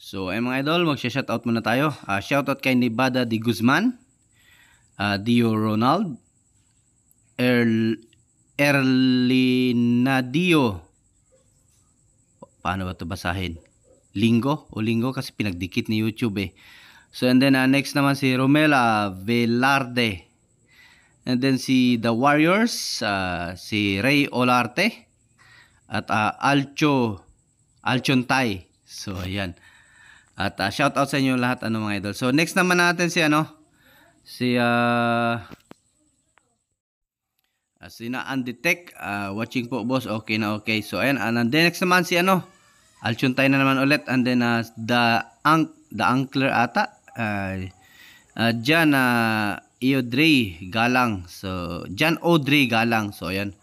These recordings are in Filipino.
So, ay mga idol, magsha-shoutout muna tayo. Shoutout kay Nevada de Guzman, Dio Ronald, Erlinadio. Paano ba ito basahin? Linggo kasi pinagdikit ni YouTube eh. So, and then next naman si Romela Velarde. And then si The Warriors, si Ray Olarte, at Alchontay. So, ayan. At shoutout sa inyo lahat mga idol. So, next naman natin si Sina Anditech, watching po boss, okay na okay. So ayan, and then next naman si Alchontay na naman ulit, and then the Ankler ata, Jan Audrey Galang. So Jan Audrey Galang. So ayan,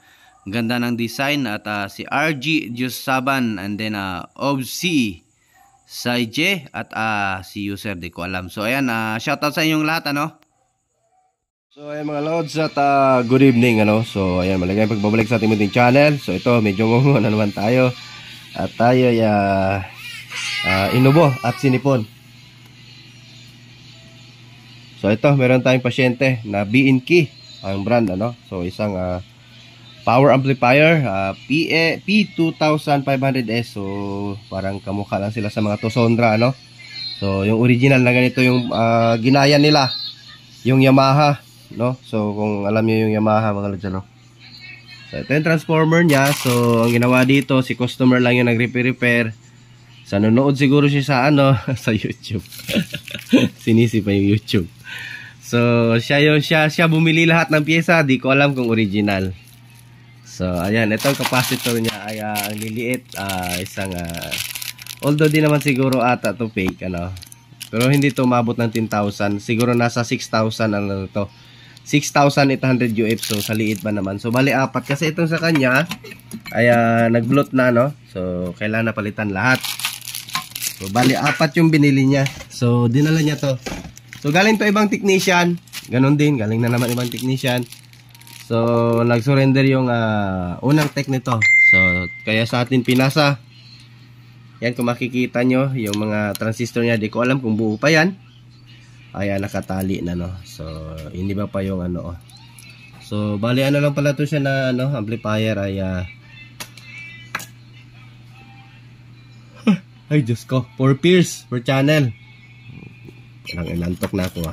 ganda ng design. At si RG Jusaban, and then OBC Saije, at si user di ko alam. So ayan, shoutout sa inyong lahat So ayan mga lods, at good evening So ayan, maligayang pagbabalik sa ating munting channel. So ito, medyo ngungo na naman tayo. At tayo inubo at sinipon. So ito, meron tayong pasyente na B&K ang brand So isang power amplifier, P2500S. So parang kamukha lang sila sa mga Tosondra So yung original na ganito yung ginaya nila, yung Yamaha. So kung alam niyo yung Yamaha mga lods So ito yung transformer niya. So ang ginawa dito, si customer lang yung nag-repair. Sa nanonood siguro siya sa sa YouTube. Sinisi pa yung YouTube. So siya bumili lahat ng pyesa, di ko alam kung original. So ayan, itong capacitor niya ay ang liliit, isang although di naman siguro ata to fake pero hindi to umabot ng 10,000, siguro nasa 6,000 to. 6,800 UF. So sa liit ba naman. So bali apat, kasi itong sa kanya ay nag-bloat na so kailangan na palitan lahat. So bali apat yung binili niya. So dinala niya to. So galing to ibang technician, ganun din, galing na naman ibang technician. So nag-surrender yung unang tech nito. So kaya sa atin pinasa. Yan, kung makikita nyo yung mga transistor niya, di ko alam kung buo pa yan. Ayan, nakatali na So hindi ba pa yung So bali lang pala to siya na amplifier ay ay Diyos ko, 4 pairs per channel. Inantok na ako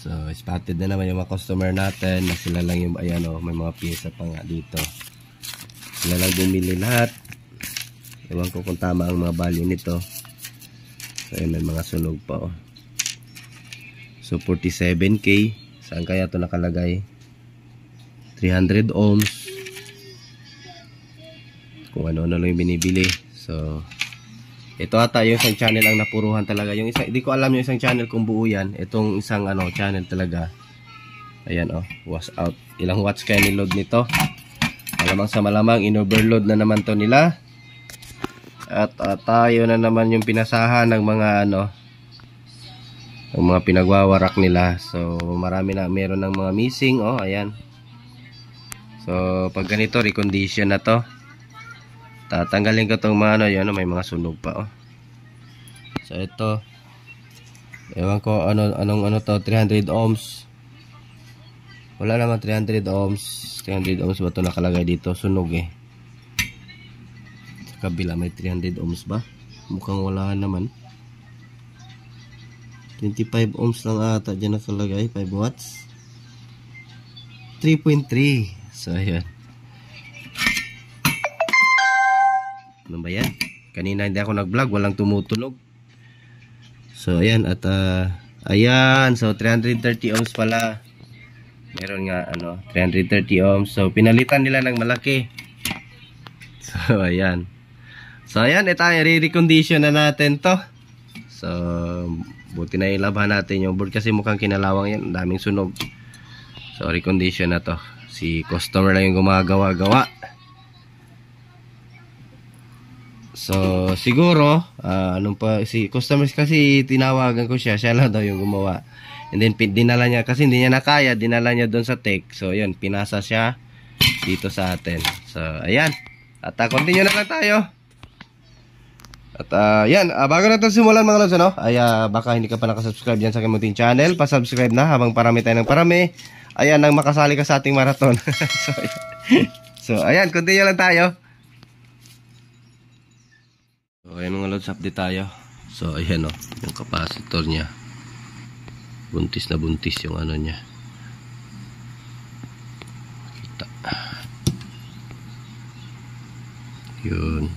So spotted na naman yung mga customer natin na sila lang yung may mga pyesa pa nga dito. Sila lang bumili lahat. Ewan ko kung tama ang mga value nito. So may mga sunog pa So 47K. Saan kaya ito nakalagay? 300 ohms. Kung ano lang yung binibili. So ito ata yung isang channel ang napuruhan talaga. Yung isang, hindi ko alam yung isang channel kung buo yan. Itong isang channel talaga. Ayan wash out. Ilang watts kaya niload nito? Malamang sa malamang in-overload na naman to nila. At tayo na naman yung pinasahan ng mga ng mga pinagwawarak nila. So marami na, meron ng mga missing ayan. So pag ganito, recondition na to. Tatanggalin ko tong mga may mga sunog pa So ito, ewan ko anong to, 300 ohms. Wala naman 300 ohms. 300 ohms ba ito nakalagay dito? Sunog sa kabila may 300 ohms ba? Mukhang wala naman. 25 ohms lang ata dyan nakalagay. 5 watts 3.3. So ayan, ano ba yan? Kanina hindi ako nag-vlog, walang tumutunog. So ayan, at ayan, so 330 ohms pala. Meron nga 330 ohms. So pinalitan nila ng malaki. So ayan. So ayan, ito i-recondition na natin to. So buti na ilabhan natin yung board kasi mukhang kinalawang yan, daming sunog. So recondition na to. Si customer lang yung gumagawa-gawa. So siguro si customer kasi tinawagan ko siya lang daw yung gumawa. And then dinala niya, kasi hindi niya nakaya, dinala niya doon sa tech. So yun, pinasa siya dito sa atin. So ayan, at continue na lang tayo. At yan, bago natin simulan mga lods, ano? Ay baka hindi ka pa nakasubscribe dyan sa aking munting channel, pa-subscribe na habang parami tayo ng parami. Ayan, nang makasali ka sa ating marathon. So ayan, continue lang tayo. So ayan mga lods, update tayo. So ayan yung capacitor niya. Buntis na buntis yung ano niya. Kita. Yun.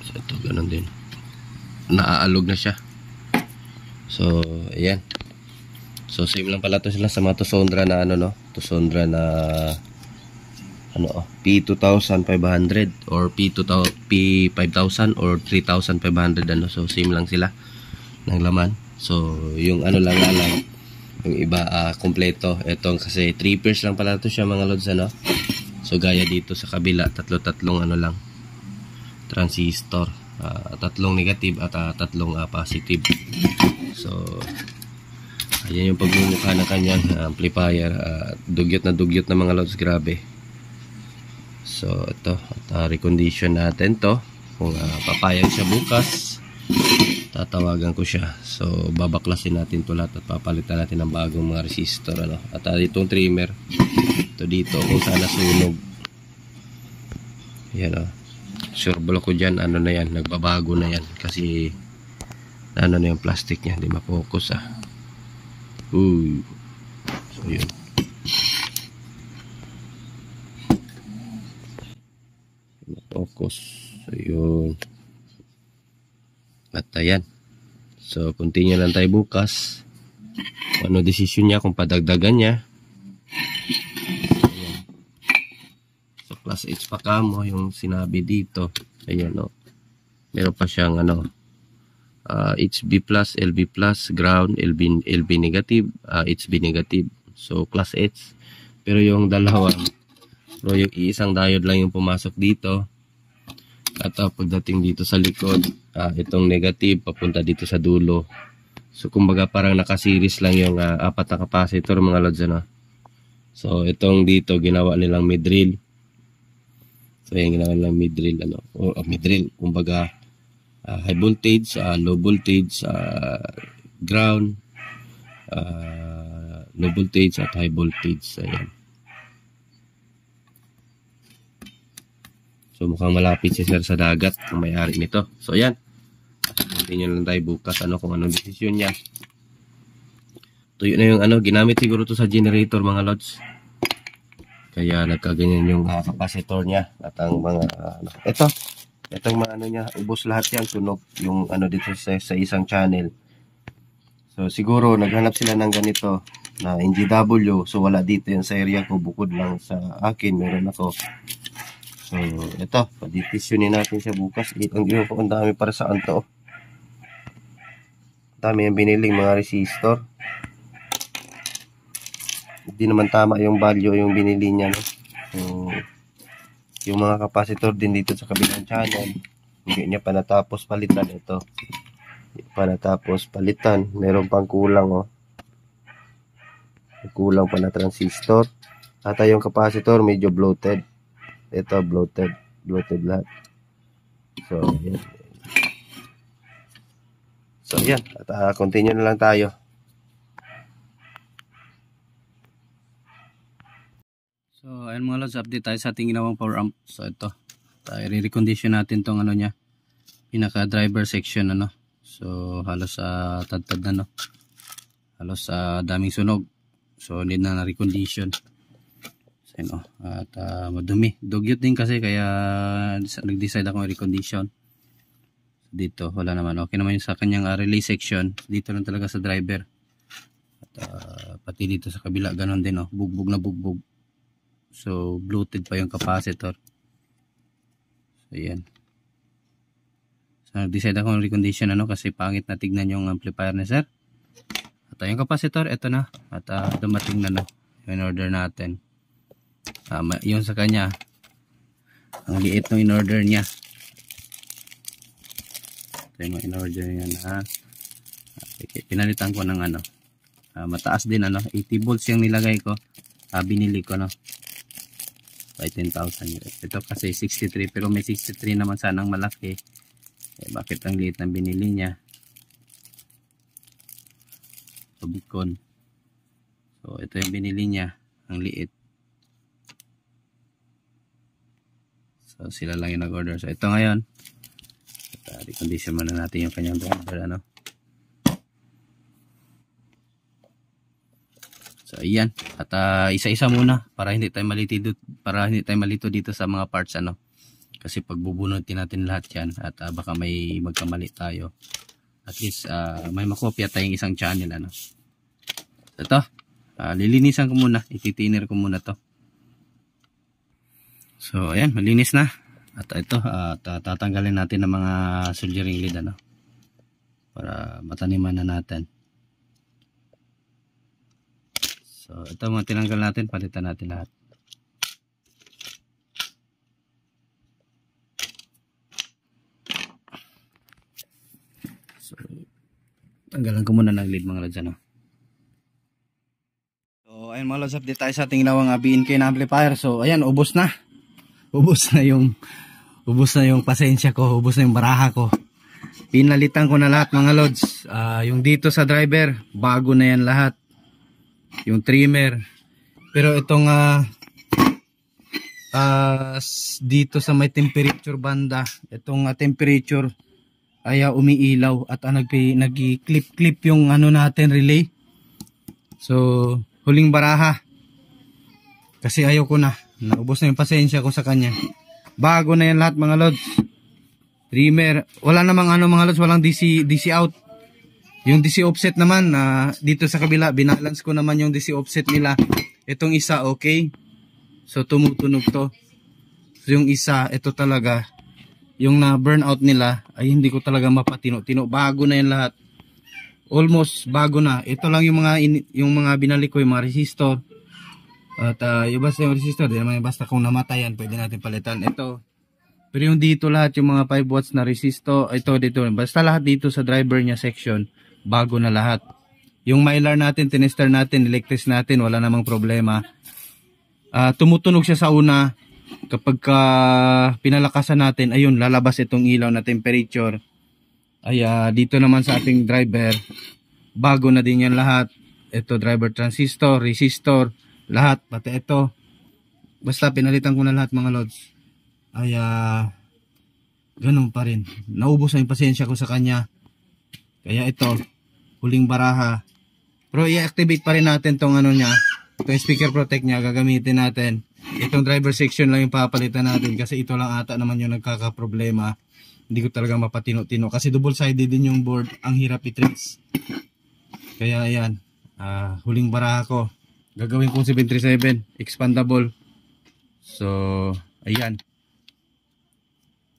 So ito, ganun din. Naaalog na siya. So ayan. So same lang pala to sila sa mga Tosondra na ano, no? Tosondra na ano, P2500 or P5000 or 3500 ano. So same lang sila ng laman. So yung ano lang yung iba kompleto. Ito kasi 3 pairs lang pala to siya mga lods, ano. So gaya dito sa kabila, tatlong ano lang transistor, tatlong negative at tatlong positive. So ayan yung pagmumukha ng kanyang amplifier. Dugyot na mga lods, grabe. So ito, at recondition natin to. Kung papayag siya bukas, tatawagan ko siya. So babaklasin natin to lahat at papalitan natin ng bagong mga resistor, ano. At itong trimmer, ito dito kung saan nasunog. Yan sure ko dyan, ano na yan, nagbabago na yan kasi ano na yung plastic niya, hindi ma-focus So yun. Focus. So yun. At ayan. So continue lang tayo bukas. Ano decision niya, kung padagdagan niya. Ayan. So class H pa kamo yung sinabi dito. Ayan meron pa siyang HB plus, LB plus, ground, LB negative, HB negative. So class H. Pero yung dalawa, yung iisang diode lang yung pumasok dito. At pagdating dito sa likod, itong negative papunta dito sa dulo. So kumbaga parang naka-series lang yung apat na capacitor mga lods, ano. So itong dito ginawa nilang mid-rail. So yung ginawa nilang mid-rail, mid-rail, kumbaga high voltage, low voltage, ground, low voltage at high voltage. Ayan. So mukhang malapit si sir sa dagat ang may-ari nito. So ayan, continue lang tayo bukas kung anong desisyon niya. Tuyo na yung ginamit siguro to sa generator mga lods. Kaya nagkaganyan yung capacitor niya at ang mga itong mga niya, ubos lahat yan, tunog yung dito sa isang channel. So siguro naghanap sila ng ganito na NGW. So wala dito yan sa area ko, bukod lang sa akin meron ako. So ito, paditisyonin natin siya bukas. Ang dami para saan to. Dami yung biniling mga resistor. Hindi naman tama yung value yung binili niya, no? So yung mga capacitor din dito sa kabilang channel, hindi niya pa natapos palitan. Ito, hindi pa natapos palitan, meron pang kulang, kulang pa na transistor. At yung capacitor medyo bloated. Ito bloated lahat. So yan, at continue na lang tayo. So ayun mga lods, update tayo sa ating ginawang power amp. So ito, tayo re-recondition natin tong niya, pinaka driver section, So halos tad-tad na, halos daming sunog. So need na recondition. So yun, at madumi, dugyot din kasi kaya nag-decide ako recondition. Dito wala naman, okay naman yung sa kanyang relay section. Dito lang talaga sa driver. At pati dito sa kabila ganon din, bugbog na bugbog. So bloated pa yung capacitor. So yan. So nag-decide ako ng recondition, kasi pangit na tignan yung amplifier ni sir. At yung capacitor, ito na. At dumating na, yung order natin. Yung sa kanya, ang liit ng in-order niya. Ito yung in-order niya na pinalitan ko ng mataas din, 80 volts yung nilagay ko. Binili ko, by 10,000 US. Ito kasi 63 pero may 63 naman sanang malaki. Bakit ang liit ng binili niya? So Bicon. So ito yung binili niya, ang liit. So sila lang yung nag-order. So ito ngayon, recondition muna natin yung kanyang driver, ano. So ayan, at isa-isa muna para hindi tayo malito dito sa mga parts, ano. Kasi pag bubunutin natin lahat yan at baka may magkamali tayo. At least may makopya tayong isang channel, ano. Ito, lilinisan ko muna, ititiner ko muna to. So ayan, malinis na. At ito, tatanggalin natin ng mga soldering lead, ano, para mataniman na natin. So ito mga tinanggal natin, palitan natin lahat. So tanggalan ko muna ng lead, mga lods, ano. So ayun mga lods, update tayo sa ating ginawang BNK na amplifier. So ayan, ubos na yung pasensya ko, ubos na yung baraha ko. Pinalitan ko na lahat, mga lods. Yung dito sa driver, bago na yan lahat. Yung trimmer. Pero itong dito sa may temperature banda, itong temperature ay umiilaw at nag-clip yung ano natin, relay. So huling baraha. Kasi ayaw ko na. Naubos na yung pasensya ko sa kanya. Bago na yan lahat, mga lods. Trimmer. Wala namang ano, mga lods, walang DC out. Yung DC offset naman, dito sa kabila, binalance ko naman yung DC offset nila. Itong isa, okay. So tumutunog to. So yung isa, ito talaga, yung na burnout nila, ay hindi ko talaga mapatino-tino. Bago na yan lahat. Almost bago na. Ito lang yung mga binalik ko, yung mga resistor. At yung basta yung resistor, di naman basta kung namatayan, pwede natin palitan. Ito. Pero yung dito lahat, yung mga 5 watts na resistor, ito dito. Basta lahat dito sa driver niya section, bago na lahat. Yung mylar natin, tinester natin, electric natin, wala namang problema. Tumutunog siya sa una. Kapag pinalakasan natin, ayun, lalabas itong ilaw na temperature. Ay, dito naman sa ating driver, bago na din yan lahat. Ito, driver transistor, resistor, lahat, pati ito. Basta pinalitan ko na lahat, mga lods. Ay, ganun pa rin. Naubos na yung pasensya ko sa kanya. Kaya ito, huling baraha. Pero i-activate pa rin natin tong ano niya. Itong speaker protect niya, gagamitin natin. Itong driver section lang yung papalitan natin. Kasi ito lang ata naman yung nagkakaproblema. Hindi ko talaga mapatino-tino. Kasi double-sided din yung board. Ang hirap i-trace. Kaya ayan, huling baraha ko. Gagawin kong 737 expandable. So ayan,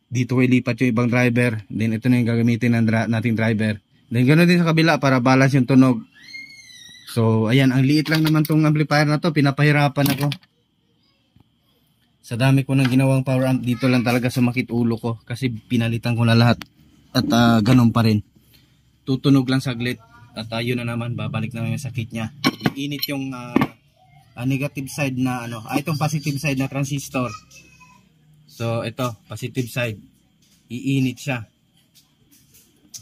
dito ko ilipat yung ibang driver. Then ito na yung gagamitin ng nating driver. Then ganoon din sa kabila para balance yung tunog. So ayan, ang liit lang naman tong amplifier na to. Pinapahirapan ako. Sa dami ko nang ginawang power amp, dito lang talaga sumakit ulo ko. Kasi pinalitan ko na lahat. At ganun pa rin. Tutunog lang saglit. At yun na naman, babalik naman yung sakit niya. Iinit yung negative side na ano, itong positive side na transistor. So ito, positive side. Iinit siya.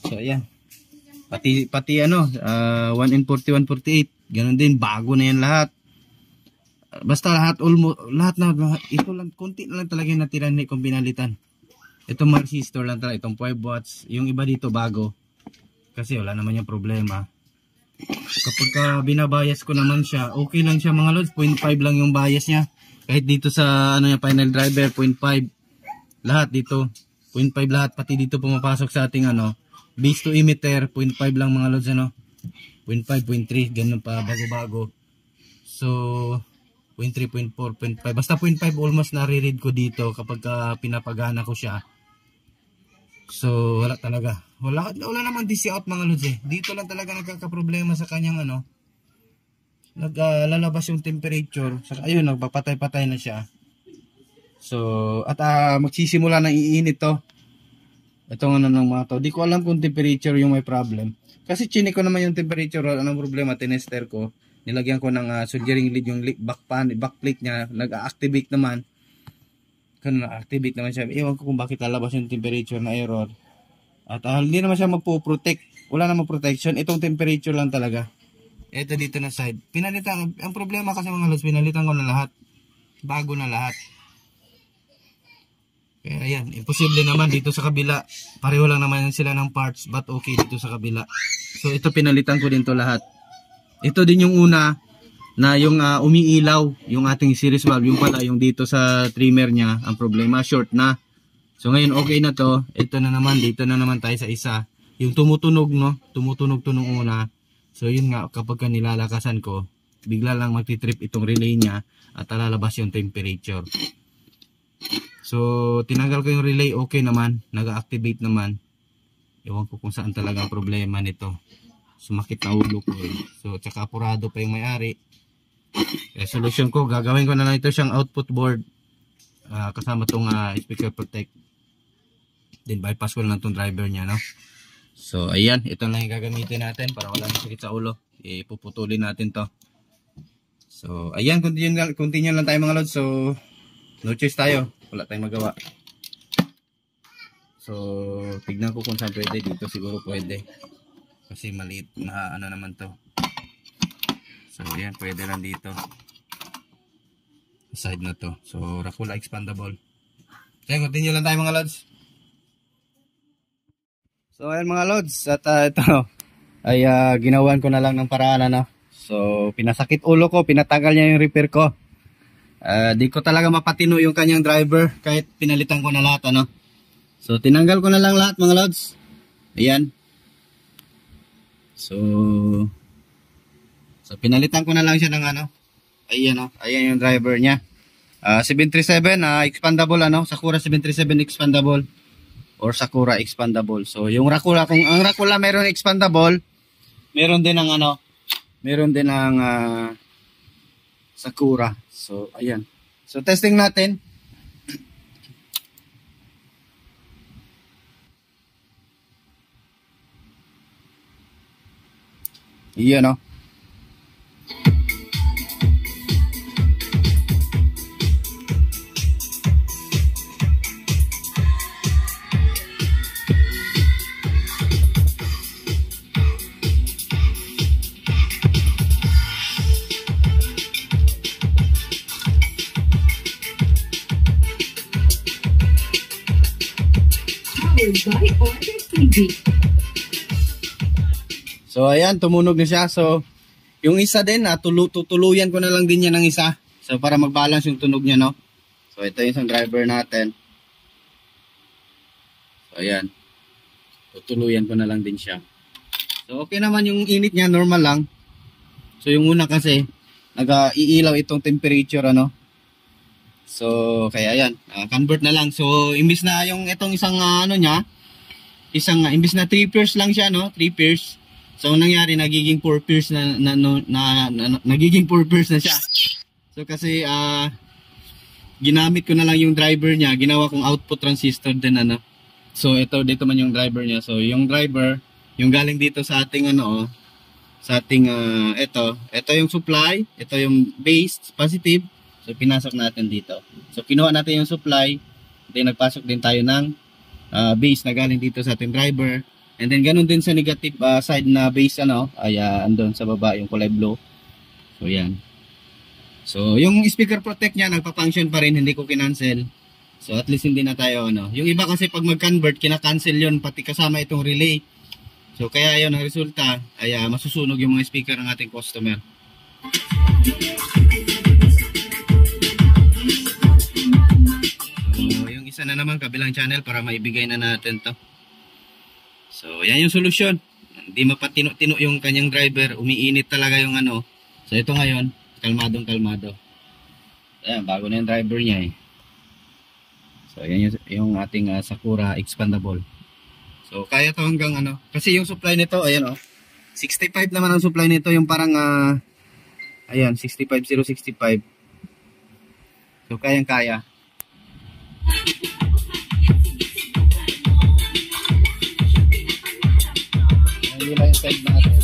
So ayan. Pati ano, 1N40, 148. Ganun din, bago na yan lahat. Basta lahat, lahat na, ito lang, konti na lang talaga yung natira kung pinalitan. Itong mga resistor lang talaga, itong 5 watts. Yung iba dito bago. Kasi wala naman yung problema. Kapag binabayas ko naman siya, okay lang siya, mga lods. 0.5 lang yung bias niya. Kahit dito sa ano yung final driver, 0.5. Lahat dito, 0.5 lahat. Pati dito pumapasok sa ating ano, base to emitter, 0.5 lang, mga lods, ano. 0.5, 0.3, ganun pa, bago-bago. So 0.3, 0.4, 0.5. Basta 0.5 almost nare-read ko dito kapag pinapagana ko siya. So wala talaga. Wala naman DC out, mga lods, eh. Dito lang talaga nagkakaproblema sa kanyang ano. Naglalabas yung temperature. Saka ayun, nagpapatay-patay na siya. So at magsisimula ng iinit to. Itong ano ng mga to. Di ko alam kung temperature yung may problem. Kasi chinik ko naman yung temperature. Anong problema, tinester ko. Nilagyan ko ng soldering lead yung back plate niya. Nag-activate naman. Ganun, activate naman siya. Ewan ko kung bakit lalabas yung temperature na error. At hindi naman siya magpo-protect. Wala namang protection. Itong temperature lang talaga. Ito dito na side. Pinalitan. Ang problema kasi mga lods, pinalitan ko na lahat. Bago na lahat. Kaya ayan, imposible naman dito sa kabila. Pareho lang naman sila ng parts, but okay dito sa kabila. So ito pinalitan ko din to lahat. Ito din yung una na yung umiilaw, yung ating series valve, yung pala yung dito sa trimmer niya, ang problema short na. So ngayon okay na to. Ito na naman, dito na naman tayo sa isa. Yung tumutunog, no? Tumutunog to nung una. So yun nga, kapag nilalakasan ko, bigla lang magti-trip itong relay niya at lalabas yung temperature. So tinanggal ko yung relay, okay naman, nag-activate naman. Ewan ko kung saan talaga ang problema nito. Sumakit na ulo ko eh. So tsaka apurado pa yung may-ari. Solution ko, gagawin ko na lang ito siyang output board kasama tong speaker protect. Then bypass ko lang tong driver niya, no? So ayan, ito lang yung gagamitin natin para wala nang sakit sa ulo. Ipuputulin natin to. So ayan, continue lang tayo mga lods. So no choice tayo, wala tayong magawa. So tignan ko kung saan pwede. Dito siguro pwede kasi maliit na ano naman to. So ayan, pwede lang dito side na to. So Rakula expandable. Okay, continue lang tayo mga lods. So ayan mga lods, at ito ay ginawan ko na lang ng paraan, ano. So pinasakit ulo ko, pinatagal niya yung repair ko. Di ko talaga mapatino yung kanyang driver kahit pinalitan ko na lahat, ano. So tinanggal ko na lang lahat mga lods. Ayan. So pinalitan ko na lang siya ng ano. Ayan, oh. Ayan yung driver niya. 737 expandable, ano. Sakura 737 expandable or Sakura expandable. So yung Rakula, kung ang Rakula meron expandable, meron din ng ano, meron din ng Sakura. So ayan. So testing natin. Iyan, no. So ayan, tumunog na siya. So yung isa din, tutuluyan ko na lang din yan ng isa. So para mag-balance yung tunog niya, no. So ito yung isang driver natin. So ayan, tutuluyan ko na lang din siya. So okay naman yung init niya, normal lang. So yung una kasi nag-iilaw itong temperature, ano. So kaya ayan, convert na lang. So imbis na yung itong isang ano niya, imbis na 3 pairs lang siya, no, 3 pairs. So nangyari, nagiging 4 pairs nagiging 4 pairs na siya. So kasi ginamit ko na lang yung driver niya, ginawa kong output transistor din, ano. So ito dito man yung driver niya. So yung driver, yung galing dito sa ating ano, sa ating ito yung supply, ito yung base positive. So pinasok natin dito. So kinuha natin yung supply, then nagpasok din tayo ng base na galing dito sa ating driver. And then ganun din sa negative side na base, ano, ay andun sa baba yung kulay blue. So yan. So yung speaker protect niya nagpa-function pa rin, hindi ko kinancel. So at least hindi na tayo, ano. Yung iba kasi pag mag-convert, kina-cancel yun pati kasama itong relay. So kaya yun ang resulta ay masusunog yung mga speaker ng ating customer. So yung isa na naman kabilang channel para maibigay na natin to. So yan yung solusyon. Hindi mapatino-tino yung kanyang driver, umiinit talaga yung ano. So ito ngayon, kalmadong-kalmado. Ayan, bago na yung driver niya eh. So yan yung ating Sakura expandable. So kaya to hanggang ano, kasi yung supply nito, ayan, oh. 65 naman ang supply nito, yung parang ayan, 65065. So kayang-kaya. Hindi lang yung side natin.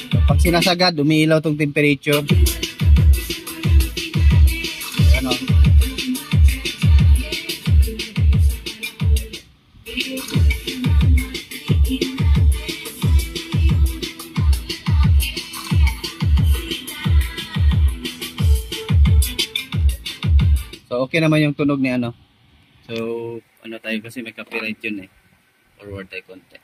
So, pag sinasagad, umiilaw tong temperature. Ano? So okay naman yung tunog ni ano. So ano tayo kasi may copyright yun eh. Forward tayo konti.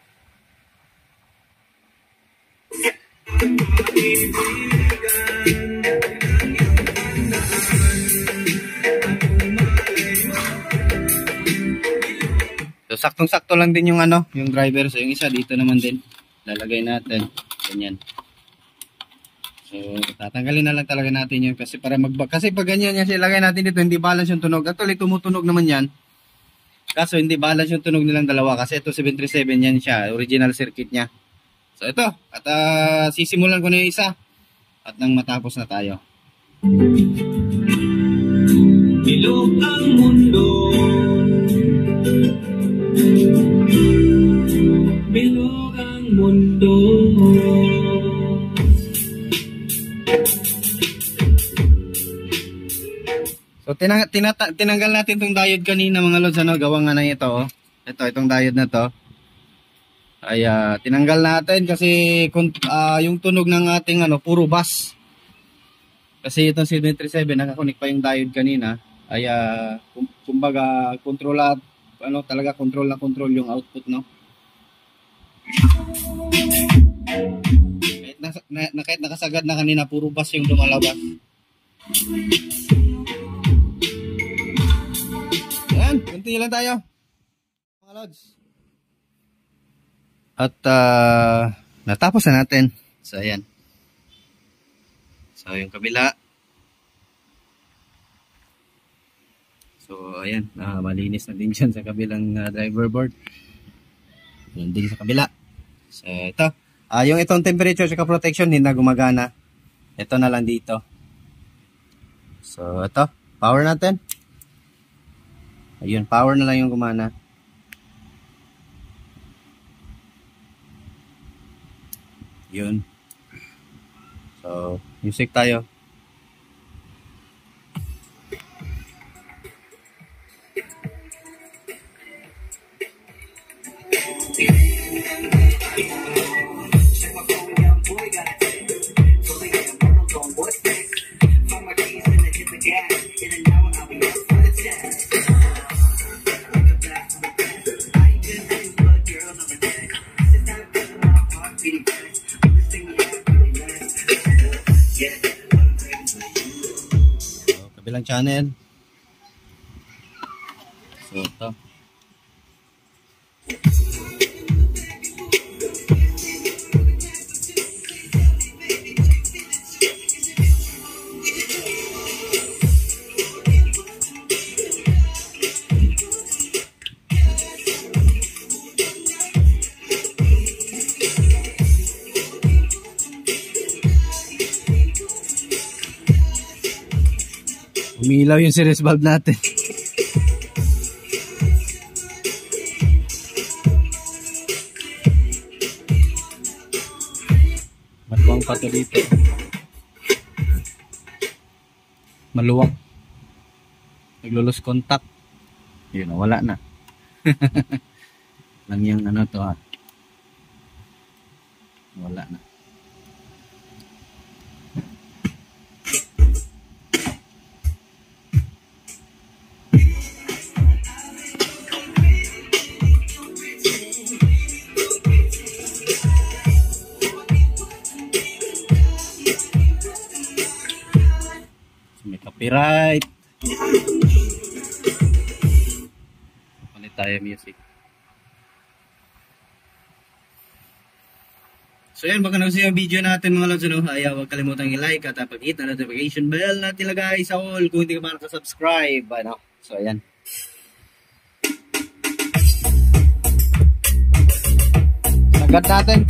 So saktong-sakto lang din yung ano, yung driver. So yung isa dito naman din. Lalagay natin. Ganyan. So tatanggalin na lang talaga natin yun kasi para kasi pag ganyan yan ilagay natin dito, hindi balance yung tunog. Actually tumutunog naman yan. Kaso hindi balance yung tunog nilang dalawa kasi ito 737 yan siya, original circuit niya. So ito, at sisimulan ko na yung isa at nang matapos na tayo. Bilog ang mundo, bilog ang mundo. So tinanggal natin itong diode kanina mga lods, ano, gawa nga na ito, oh. Itong diode na to ay tinanggal natin kasi yung tunog ng ating ano, puro bass. Kasi itong 737 nakakonik pa yung diode kanina ay kumbaga talaga control yung output, no. Kahit nakasagad na kanina, puro bass yung lumalabas. Ayan, kunti lang tayo mga lods. At natapos na natin. So ayan. So yung kabila. So ayan, malinis na din dyan sa kabilang driver board. Yan din sa kabila. So ito, yung itong temperature sa protection hindi na gumagana. Ito na lang dito. So ito, power natin. Ayun, power na lang yung gumana. Yun. So, music tayo. Kabilang channel. So ito. Umilaw yung series valve natin. Maluwang pa to dito. Maluwang. Naglulos contact. Yun, wala na. Lang yung ano to ha. Wala na. Copyright. Palit tayo music. So yan, baka nagustuhan yung video natin mga lods, ano? Ay, huwag kalimutang i-like at pag-hit na notification bell natin ilagay sa all kung hindi ka pa nakasubscribe, ano? So ayan. Sagad natin.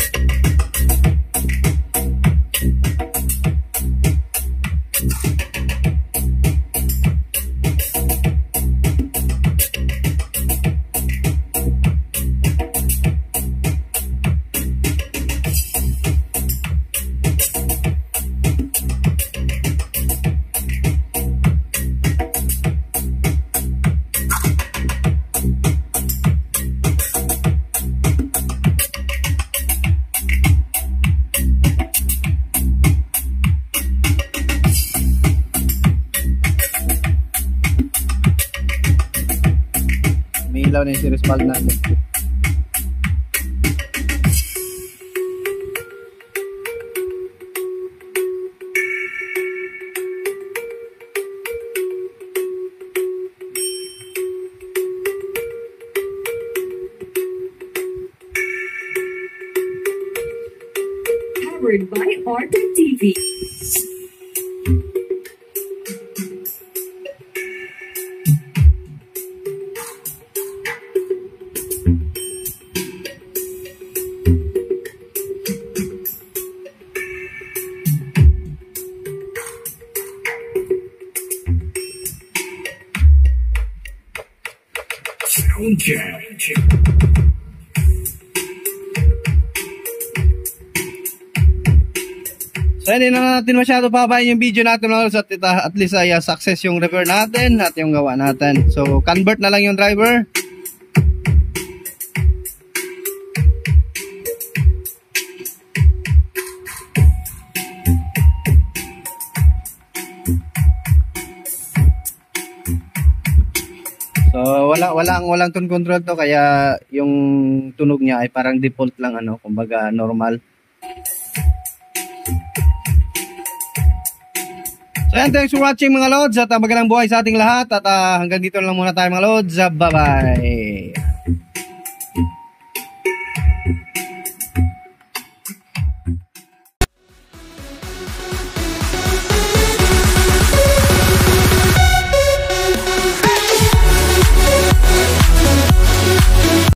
ilaw na yung series valve natin. Powered by Arte TV. Sound check. So hindi na natin masyado pabayin yung video natin mga lods, at least ay success yung repair natin at yung gawa natin. So convert na lang yung driver. So walang tone control to, kaya yung tunog niya ay parang default lang, kumbaga normal. So yan, thanks for watching mga lods, at magandang buhay sa ating lahat, at hanggang dito lang muna tayo mga lods. Bye bye.